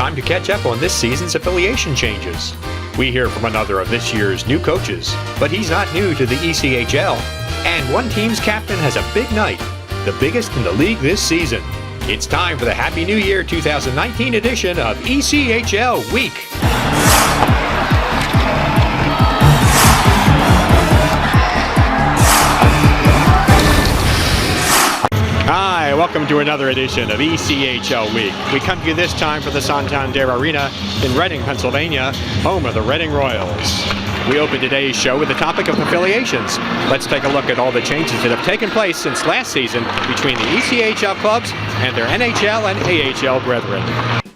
time to catch up on this season's affiliation changes. We hear from another of this year's new coaches, but he's not new to the ECHL. And one team's captain has a big night, the biggest in the league this season. It's time for the Happy New Year 2019 edition of ECHL Week. Hi, welcome to another edition of ECHL Week. We come to you this time for the Santander Arena in Reading, Pennsylvania, home of the Reading Royals. We open today's show with the topic of affiliations. Let's take a look at all the changes that have taken place since last season between the ECHL clubs and their NHL and AHL brethren.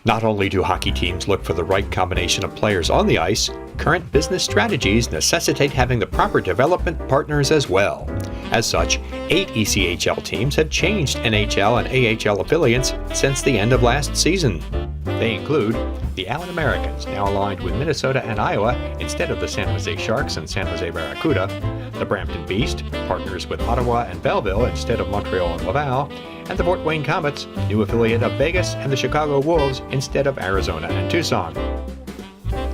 Not only do hockey teams look for the right combination of players on the ice, current business strategies necessitate having the proper development partners as well. As such, 8 ECHL teams have changed NHL and AHL affiliates since the end of last season. They include the Allen Americans, now aligned with Minnesota and Iowa instead of the San Jose Sharks and San Jose Barracuda, the Brampton Beast, partners with Ottawa and Belleville instead of Montreal and Laval, and the Fort Wayne Comets, new affiliate of Vegas, and the Chicago Wolves instead of Arizona and Tucson.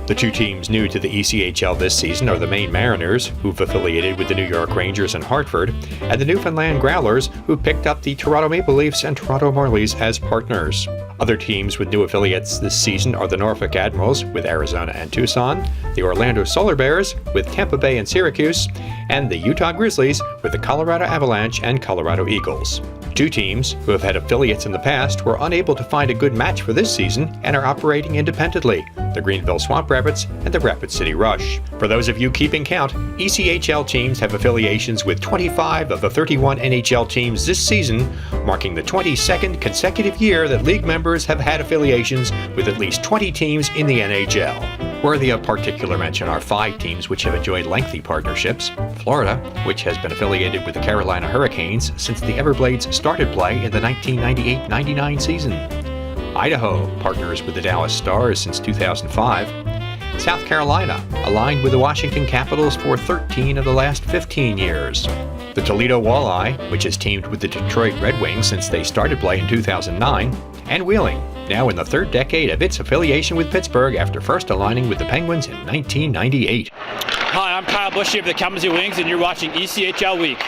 The two teams new to the ECHL this season are the Maine Mariners, who've affiliated with the New York Rangers and Hartford, and the Newfoundland Growlers, who picked up the Toronto Maple Leafs and Toronto Marlies as partners. Other teams with new affiliates this season are the Norfolk Admirals with Arizona and Tucson, the Orlando Solar Bears with Tampa Bay and Syracuse, and the Utah Grizzlies with the Colorado Avalanche and Colorado Eagles. Two teams who have had affiliates in the past were unable to find a good match for this season and are operating independently, the Greenville Swamp Rabbits and the Rapid City Rush. For those of you keeping count, ECHL teams have affiliations with 25 of the 31 NHL teams this season, marking the 22nd consecutive year that league members have had affiliations with at least 20 teams in the NHL. Worthy of particular mention are 5 teams which have enjoyed lengthy partnerships. Florida, which has been affiliated with the Carolina Hurricanes since the Everblades started play in the 1998-99 season. Idaho partners with the Dallas Stars since 2005. South Carolina aligned with the Washington Capitals for 13 of the last 15 years. The Toledo Walleye, which has teamed with the Detroit Red Wings since they started play in 2009. And Wheeling, now in the third decade of its affiliation with Pittsburgh after first aligning with the Penguins in 1998. Hi, I'm Kyle Bushy of the Kalamazoo Wings, and you're watching ECHL Week.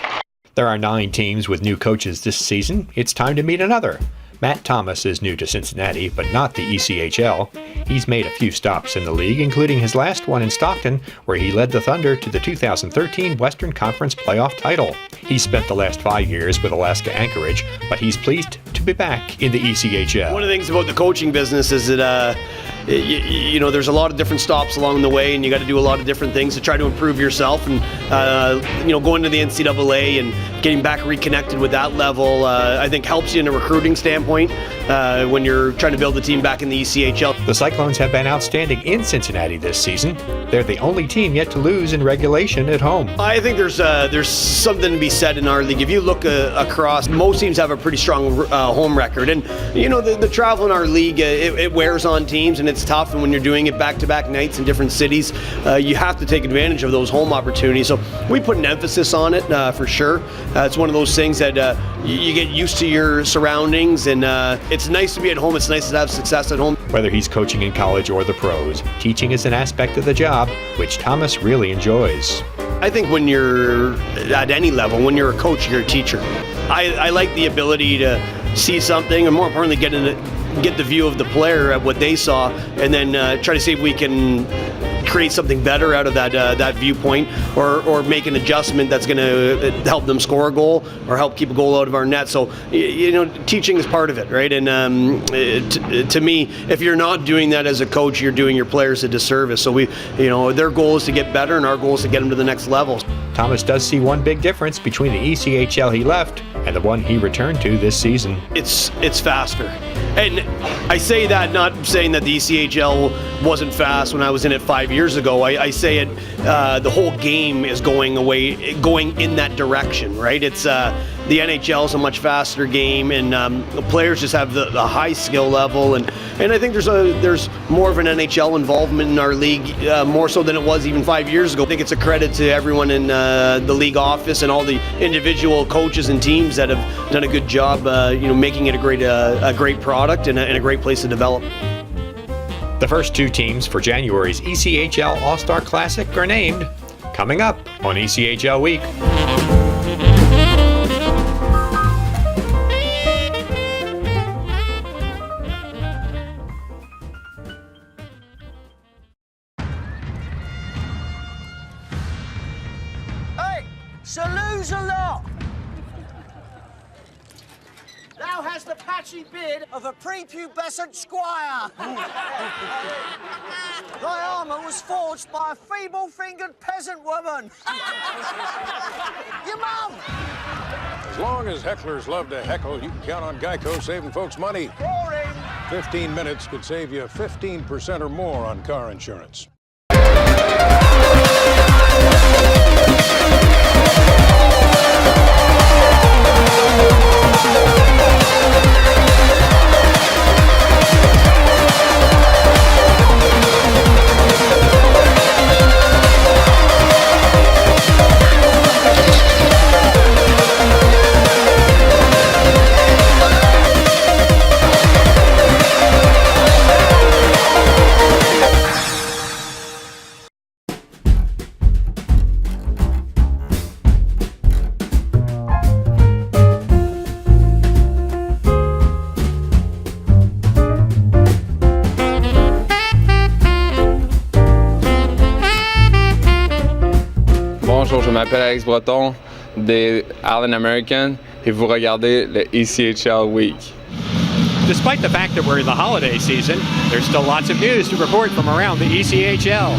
There are 9 teams with new coaches this season. It's time to meet another. Matt Thomas is new to Cincinnati, but not the ECHL. He's made a few stops in the league, including his last one in Stockton, where he led the Thunder to the 2013 Western Conference playoff title. He spent the last 5 years with Alaska Anchorage, but he's pleased to be back in the ECHL. One of the things about the coaching business is that there's a lot of different stops along the way, and you got to do a lot of different things to try to improve yourself. And going to the NCAA and getting back reconnected with that level, I think helps you in a recruiting standpoint when you're trying to build the team back in the ECHL. The Cyclones have been outstanding in Cincinnati this season. They're the only team yet to lose in regulation at home. I think there's something to be said in our league. If you look across, most teams have a pretty strong home record, and the travel in our league it wears on teams, and it's tough. And when you're doing it back-to-back nights in different cities, you have to take advantage of those home opportunities. So we put an emphasis on it for sure. It's one of those things that you get used to your surroundings, and it's nice to be at home. It's nice to have success at home. Whether he's coaching in college or the pros, teaching is an aspect of the job which Thomas really enjoys. I think when you're at any level, when you're a coach, you're a teacher. I like the ability to see something, and more importantly, get the view of the player at what they saw, and then try to see if we can create something better out of that viewpoint, or make an adjustment that's going to help them score a goal or help keep a goal out of our net. So teaching is part of it, right? And to me, if you're not doing that as a coach, you're doing your players a disservice. So their goal is to get better, and our goal is to get them to the next level. Thomas does see one big difference between the ECHL he left and the one he returned to this season. It's faster. And I say that not saying that the ECHL wasn't fast when I was in it 5 years ago. I say it, the whole game is going in that direction, right? It's the NHL is a much faster game, and the players just have the high skill level, and I think there's more of an NHL involvement in our league, more so than it was even 5 years ago. I think it's a credit to everyone in the league office and all the individual coaches and teams that have done a good job, making it a great product and a great place to develop. The first two teams for January's ECHL All-Star Classic are named, coming up on ECHL Week. Hey, salute a lot! Thou hast the patchy beard of a prepubescent squire. Thy armour was forged by a feeble-fingered peasant woman. Your mum! As long as hecklers love to heckle, you can count on Geico saving folks money. Boring! 15 minutes could save you 15% or more on car insurance. Bonjour, je m'appelle Alex Breton des Allen American et vous regardez le ECHL Week. Despite the fact that we're in the holiday season, there's still lots of news to report from around the ECHL.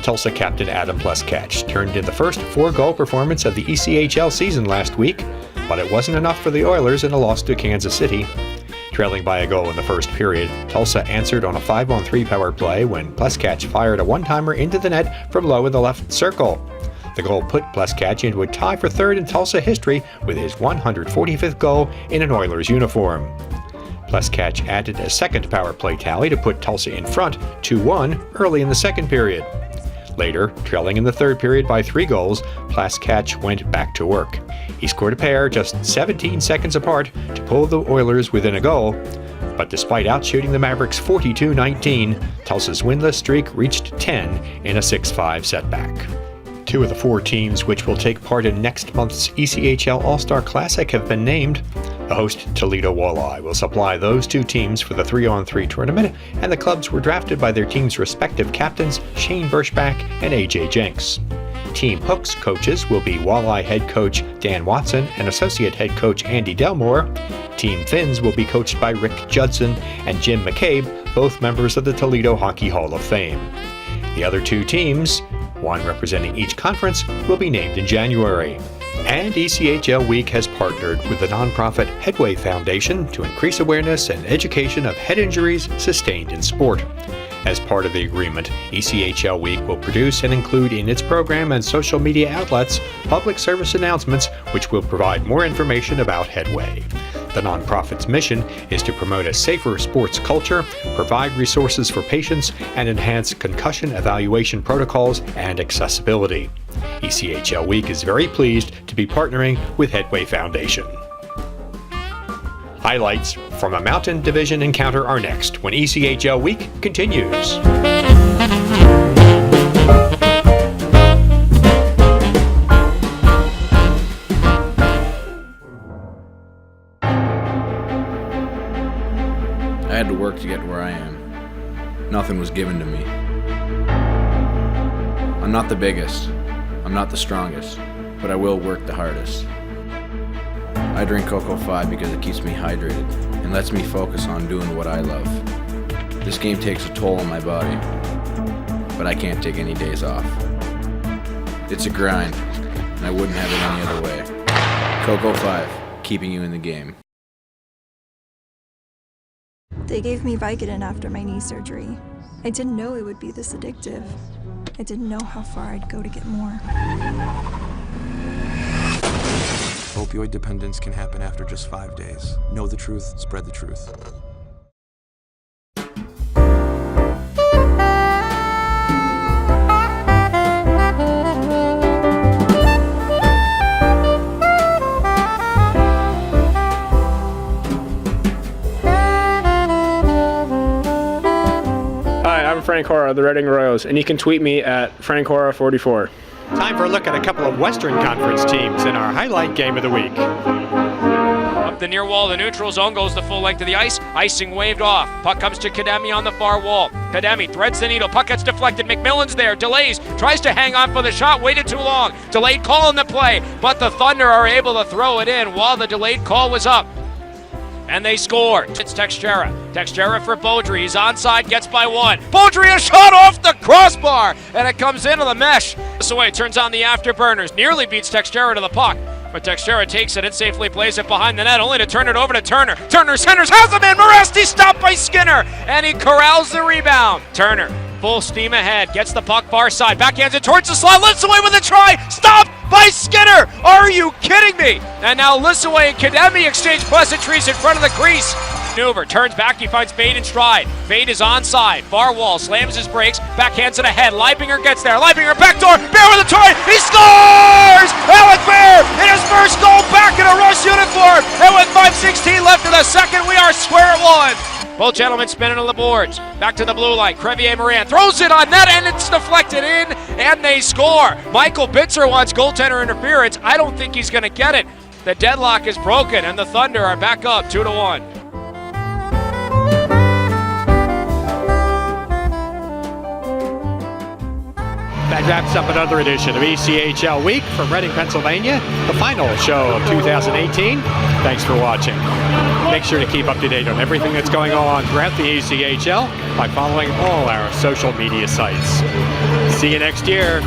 Tulsa captain Adam Pleskach turned in the first 4-goal performance of the ECHL season last week, but it wasn't enough for the Oilers in a loss to Kansas City. Trailing by a goal in the first period, Tulsa answered on a 5-on-3 power play when Pleskach fired a one-timer into the net from low in the left circle. The goal put Pleskach into a tie for third in Tulsa history with his 145th goal in an Oilers uniform. Pleskach added a second power play tally to put Tulsa in front 2-1 early in the second period. Later, trailing in the third period by 3 goals, Pleskach went back to work. He scored a pair just 17 seconds apart to pull the Oilers within a goal, but despite outshooting the Mavericks 42-19, Tulsa's winless streak reached 10 in a 6-5 setback. 2 of the 4 teams which will take part in next month's ECHL All-Star Classic have been named. The host Toledo Walleye will supply those 2 teams for the 3-on-3 tournament, and the clubs were drafted by their team's respective captains Shane Birchback and AJ Jenks. Team Hook's coaches will be Walleye head coach Dan Watson and associate head coach Andy Delmore. Team Finns will be coached by Rick Judson and Jim McCabe, both members of the Toledo Hockey Hall of Fame. The other 2 teams, one representing each conference, will be named in January. And ECHL Week has partnered with the nonprofit Headway Foundation to increase awareness and education of head injuries sustained in sport. As part of the agreement, ECHL Week will produce and include in its program and social media outlets public service announcements which will provide more information about Headway. The nonprofit's mission is to promote a safer sports culture, provide resources for patients, and enhance concussion evaluation protocols and accessibility. ECHL Week is very pleased to be partnering with Headway Foundation. Highlights from a Mountain Division encounter are next when ECHL Week continues. I had to work to get where I am. Nothing was given to me. I'm not the biggest. I'm not the strongest, but I will work the hardest. I drink Cocoa 5 because it keeps me hydrated and lets me focus on doing what I love. This game takes a toll on my body, but I can't take any days off. It's a grind, and I wouldn't have it any other way. Cocoa 5, keeping you in the game. They gave me Vicodin after my knee surgery. I didn't know it would be this addictive. I didn't know how far I'd go to get more. Opioid dependence can happen after just 5 days. Know the truth, spread the truth. I'm Frank Hora of the Reading Royals, and you can tweet me at FrankHora44. Time for a look at a couple of Western Conference teams in our highlight game of the week. Up the near wall, the neutral zone goes the full length of the ice. Icing waved off. Puck comes to Kademi on the far wall. Kademi threads the needle. Puck gets deflected. McMillan's there. Delays. Tries to hang on for the shot. Waited too long. Delayed call in the play. But the Thunder are able to throw it in while the delayed call was up. And they score. It's Textera. Textera for Beaudry. He's onside, gets by one. Beaudry, a shot off the crossbar, and it comes into the mesh. This away, turns on the afterburners. Nearly beats Textera to the puck, but Textera takes it and safely plays it behind the net, only to turn it over to Turner. Turner centers, has him in. Moresti stopped by Skinner, and he corrals the rebound. Turner, full steam ahead, gets the puck far side, backhands it towards the slot, Lissaway with a try, stopped by Skinner! Are you kidding me? And now Lissaway and Kademi exchange pleasantries in front of the crease. Maneuver, turns back, he finds Fade in stride. Fade is onside, far wall, slams his brakes, backhands it ahead, Leibinger gets there, Leibinger backdoor, Bear with a try, he scores! Alec Bear in his first goal back in a Rush uniform, and with 5:16 left in the second, we are square at one. Both gentlemen spinning on the boards. Back to the blue line. Crevier Moran throws it on net and it's deflected in and they score. Michael Bitzer wants goaltender interference. I don't think he's going to get it. The deadlock is broken and the Thunder are back up 2-1. That wraps up another edition of ECHL Week from Reading, Pennsylvania, the final show of 2018. Thanks for watching. Make sure to keep up to date on everything that's going on throughout the ECHL by following all our social media sites. See you next year.